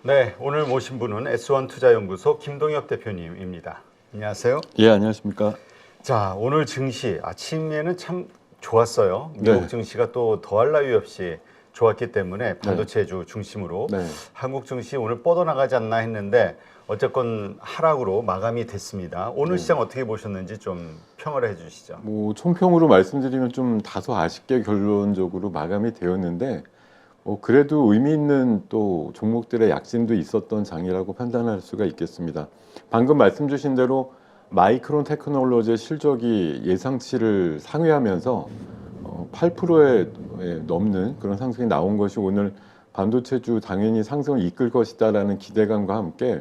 네, 오늘 모신 분은 S1투자연구소 김동엽 대표님입니다. 안녕하세요. 예, 안녕하십니까. 자, 오늘 증시 아침에는 참 좋았어요. 미국 네. 증시가 또 더할 나위 없이 좋았기 때문에 반도체주 중심으로 네. 한국 증시 오늘 뻗어나가지 않나 했는데 어쨌건 하락으로 마감이 됐습니다. 오늘 시장 어떻게 보셨는지 좀 평을 해주시죠. 총평으로 말씀드리면 좀 다소 아쉽게 결론적으로 마감이 되었는데, 그래도 의미 있는 또 종목들의 약진도 있었던 장이라고 판단할 수가 있겠습니다. 방금 말씀 주신 대로 마이크론 테크놀로지의 실적이 예상치를 상회하면서 8%에 넘는 그런 상승이 나온 것이 오늘 반도체주 당연히 상승을 이끌 것이다라는 기대감과 함께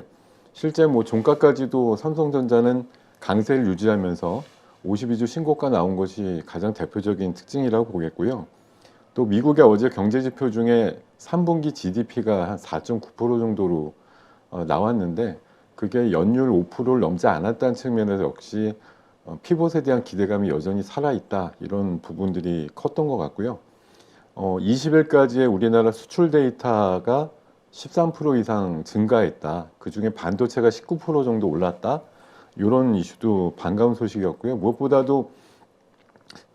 실제 종가까지도 삼성전자는 강세를 유지하면서 52주 신고가 나온 것이 가장 대표적인 특징이라고 보겠고요. 또 미국의 어제 경제 지표 중에 3분기 GDP가 한 4.9% 정도로 나왔는데 그게 연율 5%를 넘지 않았다는 측면에서 역시 피봇에 대한 기대감이 여전히 살아있다, 이런 부분들이 컸던 것 같고요. 20일까지의 우리나라 수출 데이터가 13% 이상 증가했다. 그중에 반도체가 19% 정도 올랐다. 이런 이슈도 반가운 소식이었고요. 무엇보다도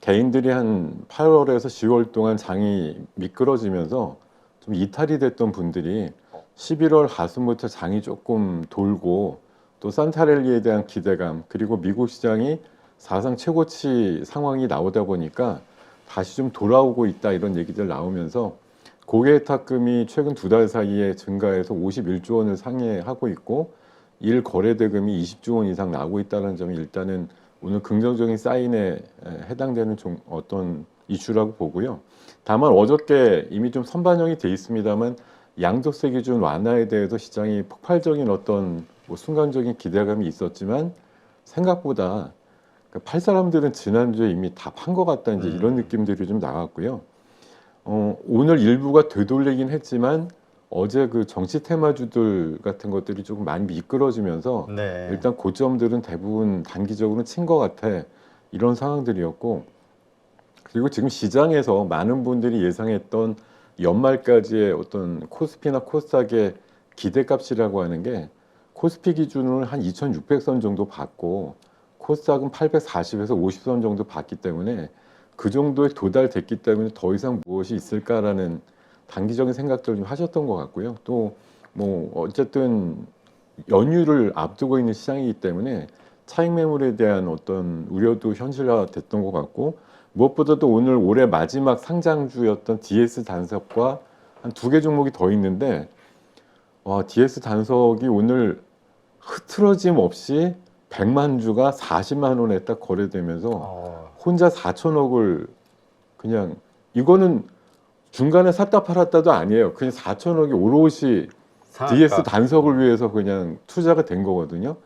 개인들이 한 8월에서 10월 동안 장이 미끄러지면서 좀 이탈이 됐던 분들이 11월 하순부터 장이 조금 돌고 또 산타랠리에 대한 기대감, 그리고 미국 시장이 사상 최고치 상황이 나오다 보니까 다시 좀 돌아오고 있다, 이런 얘기들 나오면서 고개탁금이 최근 2달 사이에 증가해서 51조 원을 상회하고 있고 1거래대금이 20조 원 이상 나오고 있다는 점이 일단은 오늘 긍정적인 사인에 해당되는 어떤 이슈라고 보고요. 다만 어저께 이미 좀 선반영이 돼 있습니다만 양도세 기준 완화에 대해서 시장이 폭발적인 어떤 순간적인 기대감이 있었지만 생각보다 팔 사람들은 지난주에 이미 다 판 것 같다, 이제 이런 느낌들이 좀 나왔고요. 오늘 일부가 되돌리긴 했지만 어제 그 정치 테마주들 같은 것들이 조금 많이 미끄러지면서 네. 일단 고점들은 대부분 단기적으로 친 것 같아, 이런 상황들이었고, 그리고 지금 시장에서 많은 분들이 예상했던 연말까지의 어떤 코스피나 코스닥의 기대값이라고 하는 게 코스피 기준으로는 한 2600선 정도 받고 코스닥은 840에서 50선 정도 받기 때문에 그 정도에 도달됐기 때문에 더 이상 무엇이 있을까라는 단기적인 생각들을 좀 하셨던 것 같고요. 또 어쨌든 연휴를 앞두고 있는 시장이기 때문에 차익 매물에 대한 어떤 우려도 현실화됐던 것 같고, 무엇보다도 오늘 올해 마지막 상장주였던 DS 단석과 한 2개 종목이 더 있는데 DS 단석이 오늘 흐트러짐 없이 100만 주가 40만 원에 딱 거래되면서 혼자 4천억을 그냥, 이거는 중간에 샀다 팔았다도 아니에요. 그냥 4천억이 오롯이 DS 단석을 위해서 그냥 투자가 된 거거든요.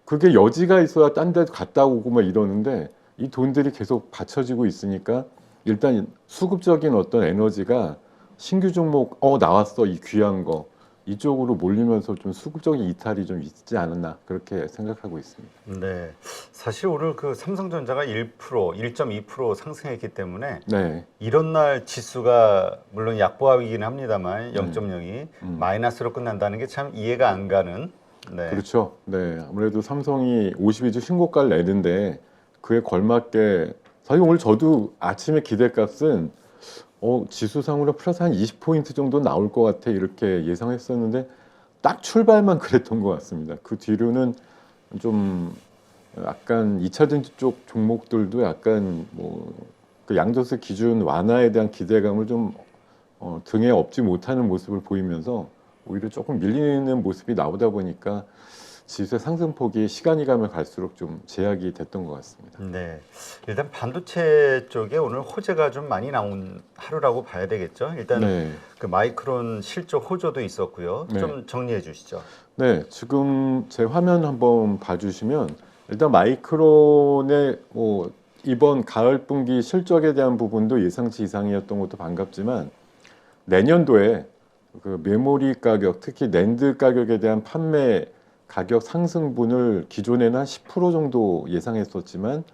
그게 여지가 있어야 딴 데 갔다 오고 막 이러는데 이 돈들이 계속 받쳐지고 있으니까 일단 수급적인 어떤 에너지가 신규 종목 나왔어, 이 귀한 거, 이쪽으로 몰리면서 좀 수급적인 이탈이 좀 있지 않았나, 그렇게 생각하고 있습니다. 네, 사실 오늘 그 삼성전자가 1.2% 상승했기 때문에 네. 이런 날 지수가 물론 약보합이긴 합니다만 0.0이 마이너스로 끝난다는 게 참 이해가 안 가는. 네. 그렇죠. 네, 아무래도 삼성이 52주 신고가를 내는데 그에 걸맞게 사실 오늘 저도 아침에 기대값은 지수상으로 플러스 한 20포인트 정도 나올 것 같아, 이렇게 예상했었는데 딱 출발만 그랬던 것 같습니다. 그 뒤로는 좀 약간 2차전지 쪽 종목들도 약간 그 양도세 기준 완화에 대한 기대감을 좀 등에 업지 못하는 모습을 보이면서 오히려 조금 밀리는 모습이 나오다 보니까 지수의 상승폭이 시간이 가면 갈수록 좀 제약이 됐던 것 같습니다. 네, 일단 반도체 쪽에 오늘 호재가 좀 많이 나온 하루라고 봐야 되겠죠. 일단 네. 그 마이크론 실적 호조도 있었고요. 네. 좀 정리해 주시죠. 네, 지금 제 화면 한번 봐주시면 일단 마이크론의 이번 가을 분기 실적에 대한 부분도 예상치 이상이었던 것도 반갑지만 내년도에 그 메모리 가격, 특히 낸드 가격에 대한 판매 가격 상승분을 기존에는 한 10% 정도 예상했었지만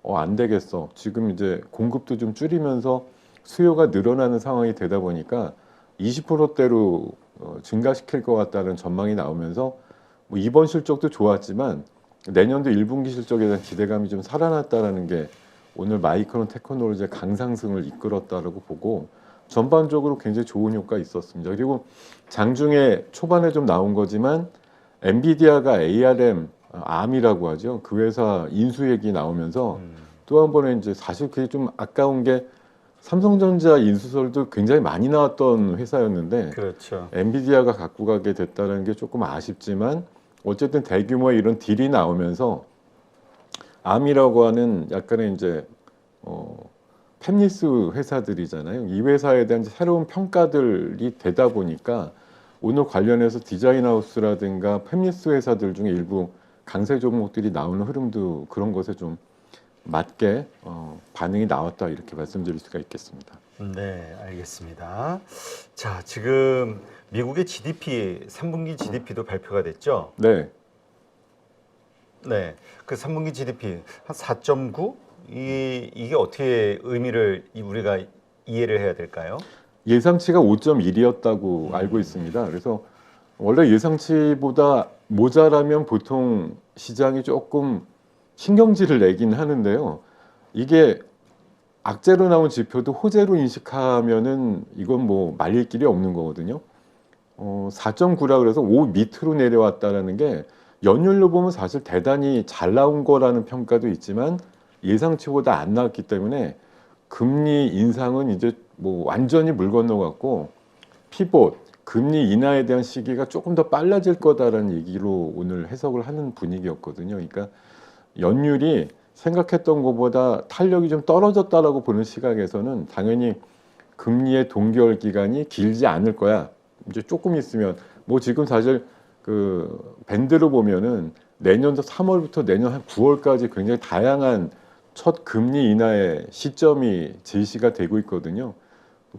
안 되겠어, 지금 이제 공급도 좀 줄이면서 수요가 늘어나는 상황이 되다 보니까 20%대로 증가시킬 것 같다는 전망이 나오면서 뭐 이번 실적도 좋았지만 내년도 1분기 실적에 대한 기대감이 좀 살아났다라는 게 오늘 마이크론 테크놀로지의 강상승을 이끌었다라고 보고 전반적으로 굉장히 좋은 효과 있었습니다. 그리고 장중에 초반에 좀 나온 거지만 엔비디아가 ARM, ARM이라고 하죠. 그 회사 인수 얘기 나오면서 또 한 번에 이제 사실 그게 좀 아까운 게 삼성전자 인수설도 굉장히 많이 나왔던 회사였는데 그렇죠. 엔비디아가 갖고 가게 됐다는 게 조금 아쉽지만 어쨌든 대규모의 이런 딜이 나오면서 암이라고 하는 약간의 이제 팹리스 회사들이잖아요. 이 회사에 대한 새로운 평가들이 되다 보니까 오늘 관련해서 디자인하우스라든가 팹리스 회사들 중에 일부 강세 종목들이 나오는 흐름도 그런 것에 좀 맞게 반응이 나왔다 이렇게 말씀드릴 수가 있겠습니다. 네, 알겠습니다. 자, 지금 미국의 GDP 3분기 GDP도 발표가 됐죠? 네, 네, 그 3분기 GDP 한 4.9? 이게 어떻게 의미를 우리가 이해를 해야 될까요? 예상치가 5.1이었다고 알고 있습니다. 그래서 원래 예상치보다 모자라면 보통 시장이 조금 신경질을 내긴 하는데요. 이게 악재로 나온 지표도 호재로 인식하면은 이건 뭐 말릴 길이 없는 거거든요. 4.9라 그래서 5 밑으로 내려왔다라는 게 연율로 보면 사실 대단히 잘 나온 거라는 평가도 있지만 예상치보다 안 나왔기 때문에 금리 인상은 이제 뭐 완전히 물 건너갔고 피봇 금리 인하에 대한 시기가 조금 더 빨라질 거다라는 얘기로 오늘 해석을 하는 분위기였거든요. 그러니까 연율이 생각했던 것보다 탄력이 좀 떨어졌다라고 보는 시각에서는 당연히 금리의 동결 기간이 길지 않을 거야. 이제 조금 있으면 뭐 지금 사실 그 밴드로 보면은 내년도 3월부터 내년 한 9월까지 굉장히 다양한 첫 금리 인하의 시점이 제시가 되고 있거든요.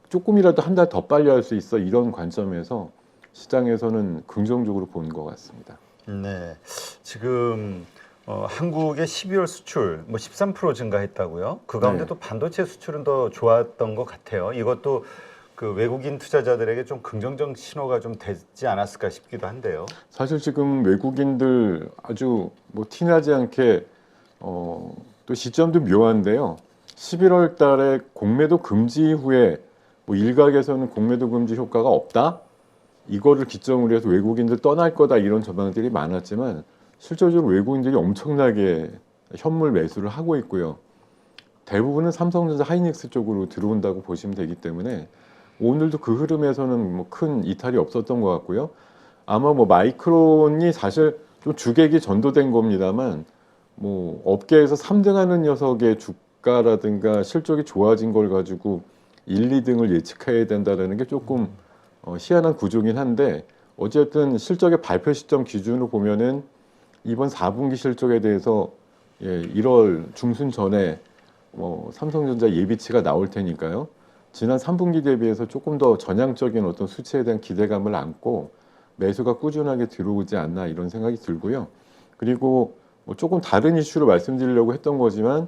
조금이라도 한 달 더 빨리 할 수 있어 이런 관점에서 시장에서는 긍정적으로 보는 것 같습니다. 네, 지금 한국의 12월 수출 뭐 13% 증가했다고요? 그 가운데 네. 또 반도체 수출은 더 좋았던 것 같아요. 이것도 그 외국인 투자자들에게 좀 긍정적 신호가 좀 되지 않았을까 싶기도 한데요. 사실 지금 외국인들 아주 뭐 티나지 않게 또 시점도 묘한데요. 11월 달에 공매도 금지 이후에 뭐 일각에서는 공매도 금지 효과가 없다. 이거를 기점으로 해서 외국인들 떠날 거다 이런 전망들이 많았지만 실질적으로 외국인들이 엄청나게 현물 매수를 하고 있고요. 대부분은 삼성전자 하이닉스 쪽으로 들어온다고 보시면 되기 때문에 오늘도 그 흐름에서는 뭐 큰 이탈이 없었던 것 같고요. 아마 뭐 마이크론이 사실 좀 주객이 전도된 겁니다만 뭐 업계에서 3등하는 녀석의 주가라든가 실적이 좋아진 걸 가지고 1, 2등을 예측해야 된다는 게 조금 희한한 구조긴 한데 어쨌든 실적의 발표 시점 기준으로 보면은 이번 4분기 실적에 대해서 1월 중순 전에 삼성전자 예비치가 나올 테니까요. 지난 3분기 대비해서 조금 더 전향적인 어떤 수치에 대한 기대감을 안고 매수가 꾸준하게 들어오지 않나 이런 생각이 들고요. 그리고 뭐 조금 다른 이슈로 말씀드리려고 했던 거지만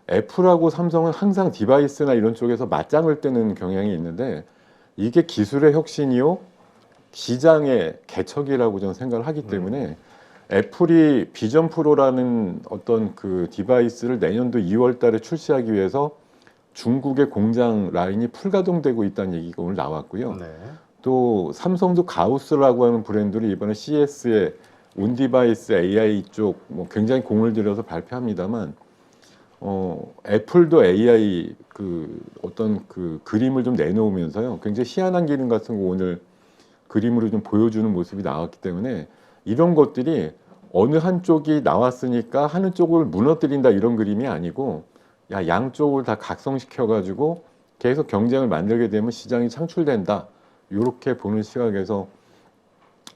애플하고 삼성은 항상 디바이스나 이런 쪽에서 맞짱을 뜨는 경향이 있는데 이게 기술의 혁신이요 시장의 개척이라고 저는 생각을 하기 때문에 애플이 비전 프로라는 어떤 그 디바이스를 내년도 2월 달에 출시하기 위해서 중국의 공장 라인이 풀가동되고 있다는 얘기가 오늘 나왔고요. 네. 또 삼성도 가우스라고 하는 브랜드를 이번에 CES에 온디바이스 AI 쪽 뭐 굉장히 공을 들여서 발표합니다만 애플도 AI 그 어떤 그 그림을 좀 내놓으면서요. 굉장히 희한한 기능 같은 거 오늘 그림으로 좀 보여주는 모습이 나왔기 때문에 이런 것들이 어느 한쪽이 나왔으니까 하는 쪽을 무너뜨린다 이런 그림이 아니고 야 양쪽을 다 각성시켜 가지고 계속 경쟁을 만들게 되면 시장이 창출된다 이렇게 보는 시각에서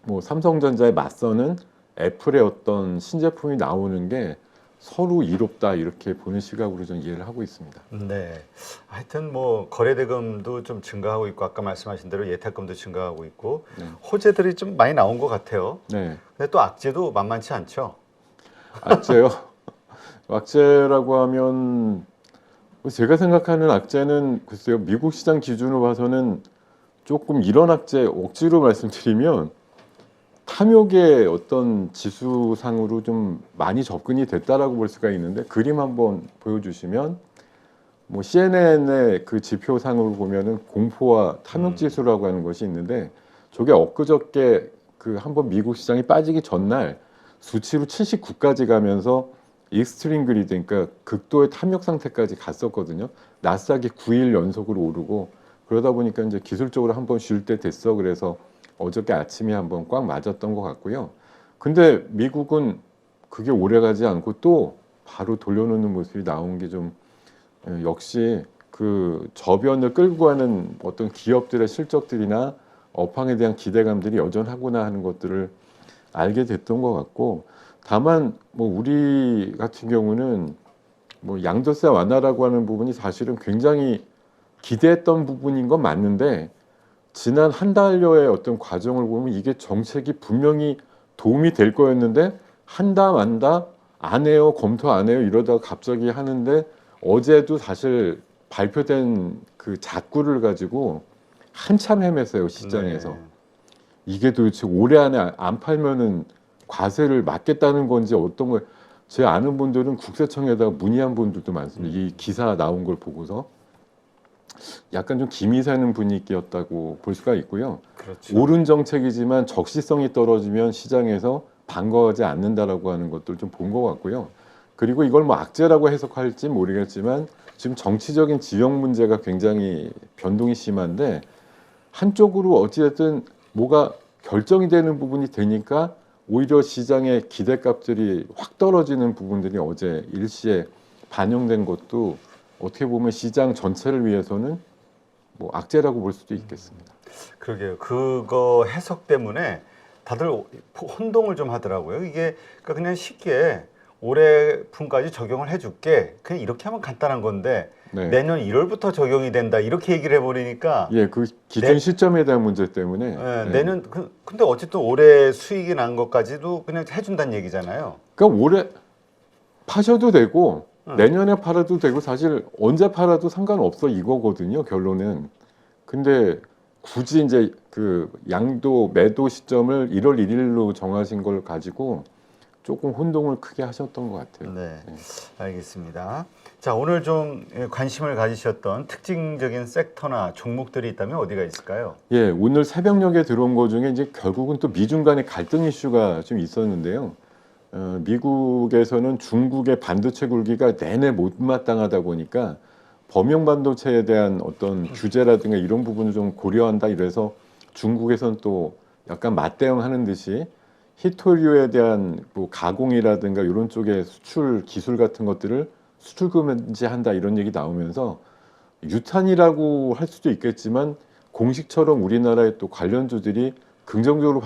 뭐 삼성전자에 맞서는 애플의 어떤 신제품이 나오는 게 서로 이롭다 이렇게 보는 시각으로 저는 이해를 하고 있습니다. 네. 하여튼 뭐 거래대금도 좀 증가하고 있고 아까 말씀하신 대로 예탁금도 증가하고 있고 네. 호재들이 좀 많이 나온 것 같아요. 네. 근데 또 악재도 만만치 않죠. 악재요. 악재라고 하면 제가 생각하는 악재는 글쎄요 미국 시장 기준으로 봐서는 조금 이런 악재 억지로 말씀드리면 탐욕의 어떤 지수상으로 좀 많이 접근이 됐다라고 볼 수가 있는데 그림 한번 보여주시면 뭐 CNN의 그 지표상으로 보면은 공포와 탐욕 지수라고 하는 것이 있는데 저게 엊그저께 그 한번 미국 시장이 빠지기 전날 수치로 79까지 가면서 익스트림 그리드 그러니까 극도의 탐욕 상태까지 갔었거든요. 나스닥이 9일 연속으로 오르고 그러다 보니까 이제 기술적으로 한번 쉴 때 됐어. 그래서 어저께 아침에 한번 꽉 맞았던 것 같고요. 근데 미국은 그게 오래가지 않고 또 바로 돌려놓는 모습이 나온 게 좀 역시 그 저변을 끌고 가는 어떤 기업들의 실적들이나 업황에 대한 기대감들이 여전하구나 하는 것들을 알게 됐던 것 같고 다만 뭐 우리 같은 경우는 뭐 양도세 완화라고 하는 부분이 사실은 굉장히 기대했던 부분인 건 맞는데 지난 한 달여의 어떤 과정을 보면 이게 정책이 분명히 도움이 될 거였는데 한다 만다 안 해요 검토 안 해요 이러다가 갑자기 하는데 어제도 사실 발표된 그 자구를 가지고 한참 헤맸어요 시장에서. 네. 이게 도대체 올해 안에 안 팔면은 과세를 막겠다는 건지 어떤 걸 제 아는 분들은 국세청에다가 문의한 분들도 많습니다. 이 기사 나온 걸 보고서 약간 좀 기미 새는 분위기였다고 볼 수가 있고요. 그렇죠. 옳은 정책이지만 적시성이 떨어지면 시장에서 반가워하지 않는다라고 하는 것들 좀 본 것 같고요. 그리고 이걸 뭐 악재라고 해석할지 모르겠지만 지금 정치적인 지형 문제가 굉장히 변동이 심한데 한쪽으로 어찌됐든 뭐가 결정이 되는 부분이 되니까 오히려 시장의 기대값들이 확 떨어지는 부분들이 어제 일시에 반영된 것도 어떻게 보면 시장 전체를 위해서는 뭐 악재라고 볼 수도 있겠습니다. 그러게요. 그거 해석 때문에 다들 혼동을 좀 하더라고요. 이게 그러니까 그냥 쉽게 올해분까지 적용을 해줄게. 그냥 이렇게 하면 간단한 건데 네. 내년 1월부터 적용이 된다. 이렇게 얘기를 해버리니까 예, 그 기준 시점에 대한 문제 때문에. 네, 네. 내년 근데 어쨌든 올해 수익이 난 것까지도 그냥 해준다는 얘기잖아요. 그러니까 올해 파셔도 되고 응. 내년에 팔아도 되고 사실 언제 팔아도 상관없어 이거거든요 결론은. 근데 굳이 이제 그 양도 매도 시점을 1월 1일로 정하신 걸 가지고 조금 혼동을 크게 하셨던 것 같아요. 네, 알겠습니다. 자, 오늘 좀 관심을 가지셨던 특징적인 섹터나 종목들이 있다면 어디가 있을까요? 예, 오늘 새벽녘에 들어온 거 중에 이제 결국은 또 미중 간의 갈등 이슈가 좀 있었는데요. 미국에서는 중국의 반도체 굴기가 내내 못마땅하다 보니까 범용 반도체에 대한 어떤 규제라든가 이런 부분을 좀 고려한다 이래서 중국에서는 또 약간 맞대응하는 듯이 히토류에 대한 뭐 가공이라든가 이런 쪽의 수출 기술 같은 것들을 수출 금지한다 이런 얘기 나오면서 유탄이라고 할 수도 있겠지만 공식처럼 우리나라의 또 관련주들이 긍정적으로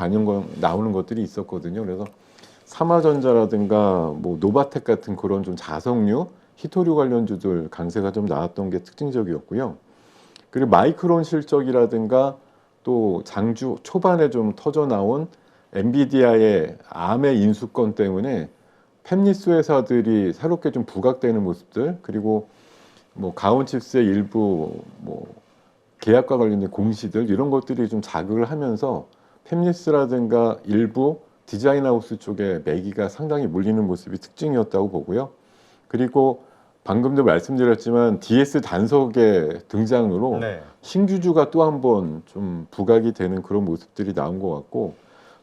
나오는 것들이 있었거든요. 그래서 삼화전자라든가 뭐 노바텍 같은 그런 좀 자석류, 히토류 관련주들 강세가 좀 나왔던 게 특징적이었고요. 그리고 마이크론 실적이라든가 또 장주 초반에 좀 터져 나온 엔비디아의 암의 인수권 때문에 팹리스 회사들이 새롭게 좀 부각되는 모습들 그리고 뭐 가온칩스의 일부 뭐 계약과 관련된 공시들 이런 것들이 좀 자극을 하면서 팹리스라든가 일부 디자인하우스 쪽에 매기가 상당히 몰리는 모습이 특징이었다고 보고요. 그리고 방금도 말씀드렸지만 DS 단석의 등장으로 네. 신규주가 또 한 번 좀 부각이 되는 그런 모습들이 나온 것 같고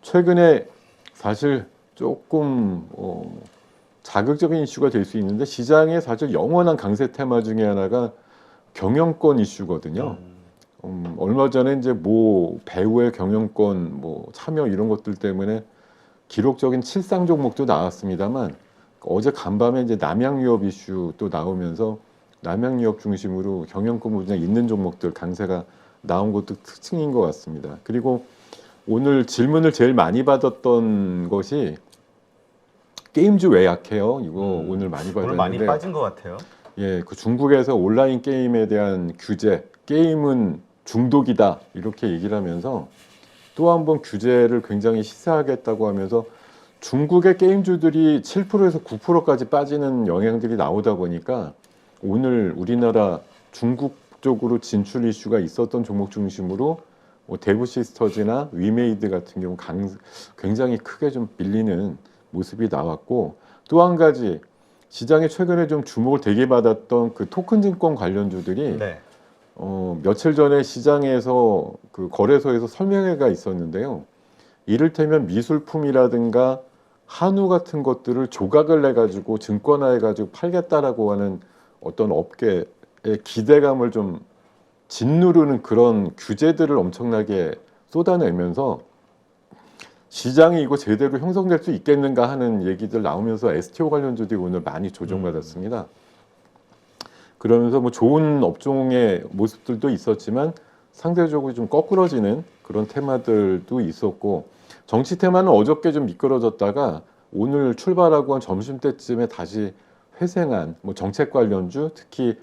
최근에 사실 조금 자극적인 이슈가 될 수 있는데 시장의 사실 영원한 강세 테마 중에 하나가 경영권 이슈거든요. 얼마 전에 이제 뭐 배우의 경영권 뭐 참여 이런 것들 때문에 기록적인 칠상 종목도 나왔습니다만 어제 간밤에 이제 남양유업 이슈 또 나오면서 남양유업 중심으로 경영권 분야 있는 종목들 강세가 나온 것도 특징인 것 같습니다. 그리고 오늘 질문을 제일 많이 받았던 것이 게임주 왜 약해요? 이거 오늘 많이 받았는데 오늘 많이 빠진 것 같아요. 예, 그 중국에서 온라인 게임에 대한 규제, 게임은 중독이다 이렇게 얘기를 하면서 또 한 번 규제를 굉장히 시사하겠다고 하면서 중국의 게임주들이 7%에서 9%까지 빠지는 영향들이 나오다 보니까 오늘 우리나라 중국 쪽으로 진출 이슈가 있었던 종목 중심으로 뭐 대구 시스터즈나 위메이드 같은 경우 굉장히 크게 좀 밀리는 모습이 나왔고 또 한 가지 시장에 최근에 좀 주목을 되게 받았던 그 토큰 증권 관련주들이 네. 며칠 전에 시장에서 그 거래소에서 설명회가 있었는데요. 이를테면 미술품이라든가 한우 같은 것들을 조각을 내가지고 증권화해가지고 팔겠다라고 하는 어떤 업계의 기대감을 좀 짓누르는 그런 규제들을 엄청나게 쏟아내면서 시장이 이거 제대로 형성될 수 있겠는가 하는 얘기들 나오면서 STO 관련주들이 오늘 많이 조정받았습니다. 그러면서 뭐 좋은 업종의 모습들도 있었지만 상대적으로 좀 거꾸러지는 그런 테마들도 있었고 정치 테마는 어저께 좀 미끄러졌다가 오늘 출발하고 한 점심때쯤에 다시 회생한 뭐 정책 관련주 특히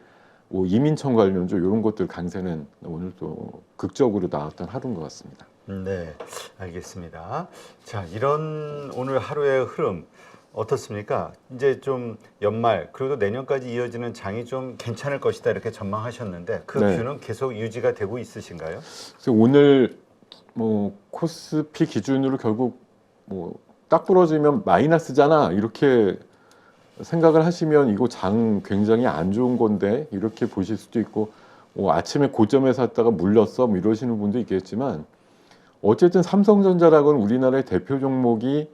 뭐 이민청 관련주 이런 것들 강세는 오늘 또 극적으로 나왔던 하루인 것 같습니다. 네, 알겠습니다. 자, 이런 오늘 하루의 흐름 어떻습니까? 이제 좀 연말 그리고 내년까지 이어지는 장이 좀 괜찮을 것이다 이렇게 전망하셨는데 그 네. 뷰는 계속 유지가 되고 있으신가요? 그래서 오늘 뭐 코스피 기준으로 결국 뭐 딱 부러지면 마이너스잖아 이렇게 생각을 하시면 이거 장 굉장히 안 좋은 건데 이렇게 보실 수도 있고 아침에 고점에 샀다가 물렸어 뭐 이러시는 분도 있겠지만 어쨌든 삼성전자라고는 우리나라의 대표 종목이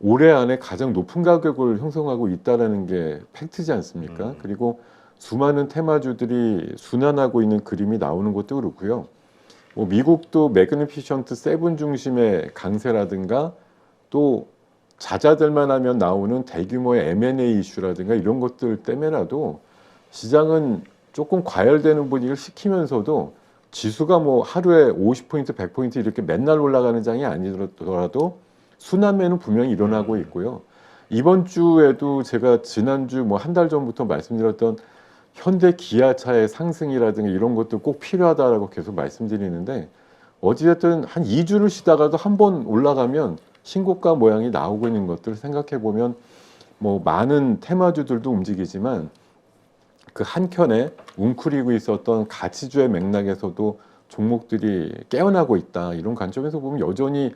올해 안에 가장 높은 가격을 형성하고 있다는 게 팩트지 않습니까? 그리고 수많은 테마주들이 순환하고 있는 그림이 나오는 것도 그렇고요. 뭐 미국도 매그니피션트 7 중심의 강세라든가 또 자자들만 하면 나오는 대규모의 M&A 이슈라든가 이런 것들 때문에라도 시장은 조금 과열되는 분위기를 시키면서도 지수가 뭐 하루에 50포인트, 100포인트 이렇게 맨날 올라가는 장이 아니더라도 순환매는 분명히 일어나고 있고요. 이번 주에도 제가 지난주 뭐 한 달 전부터 말씀드렸던 현대 기아차의 상승이라든가 이런 것도 꼭 필요하다라고 계속 말씀드리는데 어찌됐든 한 2주를 쉬다가도 한 번 올라가면 신고가 모양이 나오고 있는 것들을 생각해 보면 뭐 많은 테마주들도 움직이지만 그 한켠에 웅크리고 있었던 가치주의 맥락에서도 종목들이 깨어나고 있다. 이런 관점에서 보면 여전히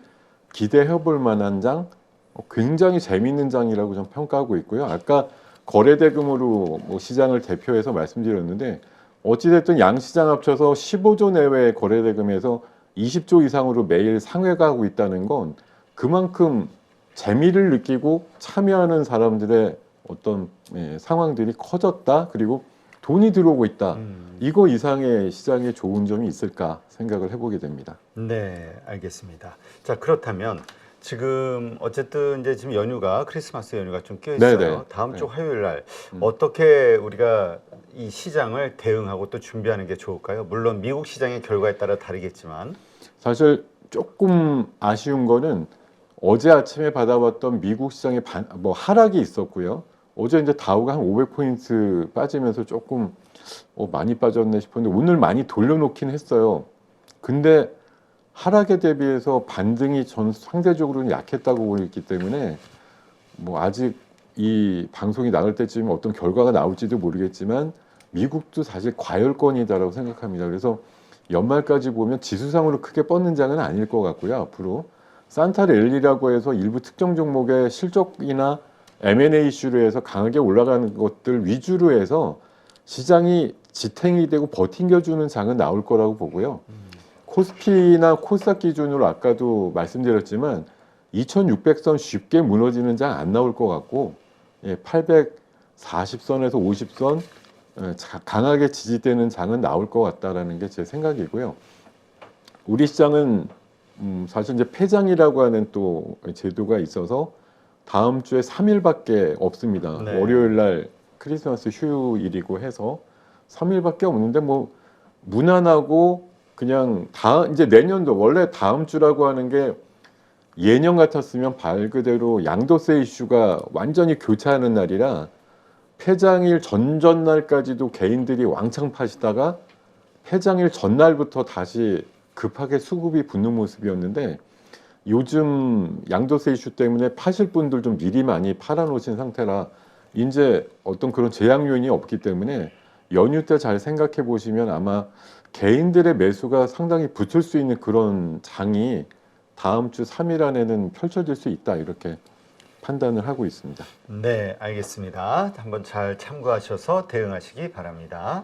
기대해 볼 만한 장, 굉장히 재미있는 장이라고 좀 평가하고 있고요. 아까 거래대금으로 뭐 시장을 대표해서 말씀드렸는데 어찌됐든 양시장 합쳐서 15조 내외의 거래대금에서 20조 이상으로 매일 상회가 하고 있다는 건 그만큼 재미를 느끼고 참여하는 사람들의 어떤 상황들이 커졌다. 그리고 돈이 들어오고 있다. 이거 이상의 시장에 좋은 점이 있을까 생각을 해보게 됩니다. 네, 알겠습니다. 자, 그렇다면 지금 어쨌든 이제 지금 연휴가 크리스마스 연휴가 좀 껴 있어요. 네네. 다음 주 네. 화요일 날 어떻게 우리가 이 시장을 대응하고 또 준비하는 게 좋을까요? 물론 미국 시장의 결과에 따라 다르겠지만 사실 조금 아쉬운 거는 어제 아침에 받아봤던 미국 시장의 뭐 하락이 있었고요. 어제 이제 다우가 한 500포인트 빠지면서 조금 많이 빠졌네 싶었는데 오늘 많이 돌려놓긴 했어요. 근데 하락에 대비해서 반등이 전 상대적으로는 약했다고 보기 때문에 뭐 아직 이 방송이 나갈 때쯤 어떤 결과가 나올지도 모르겠지만 미국도 사실 과열권이다라고 생각합니다. 그래서 연말까지 보면 지수상으로 크게 뻗는 장은 아닐 것 같고요. 앞으로 산타랠리라고 해서 일부 특정 종목의 실적이나 M&A 이슈로 해서 강하게 올라가는 것들 위주로 해서 시장이 지탱이 되고 버팅겨주는 장은 나올 거라고 보고요. 코스피나 코스닥 기준으로 아까도 말씀드렸지만 2600선 쉽게 무너지는 장 안 나올 것 같고 840선에서 50선 강하게 지지되는 장은 나올 것 같다라는 게 제 생각이고요. 우리 시장은 사실 이제 폐장이라고 하는 또 제도가 있어서 다음 주에 3일밖에 없습니다. 네. 월요일 날 크리스마스 휴일이고 해서 3일밖에 없는데 뭐 무난하고 그냥 이제 내년도 원래 다음 주라고 하는 게 예년 같았으면 말 그대로 양도세 이슈가 완전히 교차하는 날이라 폐장일 전전날까지도 개인들이 왕창 파시다가 폐장일 전날부터 다시 급하게 수급이 붙는 모습이었는데 요즘 양도세 이슈 때문에 파실 분들 좀 미리 많이 팔아놓으신 상태라 이제 어떤 그런 제약 요인이 없기 때문에 연휴 때 잘 생각해 보시면 아마 개인들의 매수가 상당히 붙을 수 있는 그런 장이 다음 주 3일 안에는 펼쳐질 수 있다 이렇게 판단을 하고 있습니다. 네, 알겠습니다. 한번 잘 참고하셔서 대응하시기 바랍니다.